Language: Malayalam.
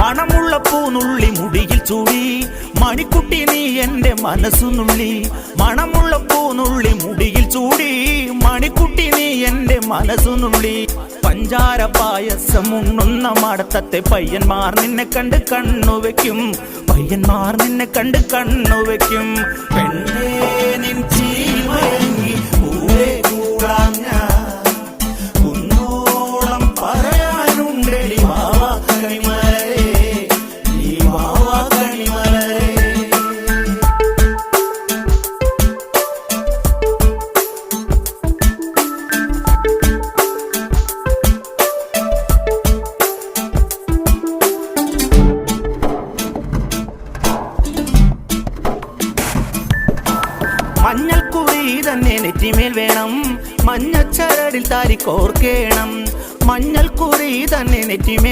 മണമുള്ള പൂനുള്ളി മുടിയിൽ ചൂടി മണിക്കുട്ടി നീ എന്റെ മനസ്സുനുള്ളി. മണമുള്ള പൂനുള്ളി മുടിയിൽ ചൂടി മണിക്കുട്ടി നീ എന്റെ മനസ്സുനുള്ളി. പഞ്ചാര പായസം ഉണ്ണുന്ന മടത്തത്തെ പയ്യന്മാർ നിന്നെ കണ്ട് കണ്ണുവെക്കും. പയ്യന്മാർ നിന്നെ കണ്ട് കണ്ണുവെക്കും. പെണ്ണേ നിൻ ചീമയങ്ങി കൂടെ കൂടാം ഞാൻ. കുന്നോളം പറയാനുണ്ടെടി മാവാ കണിമലരേ, ഈ മാവാ കണിമലരേ. മഞ്ഞൾക്കുറി തന്നെ നെറ്റിമേൽ വേണം, മഞ്ഞച്ചരടിൽ താരി കോർക്കേണം. മഞ്ഞൾക്കുറി തന്നെ നെറ്റിമേൽ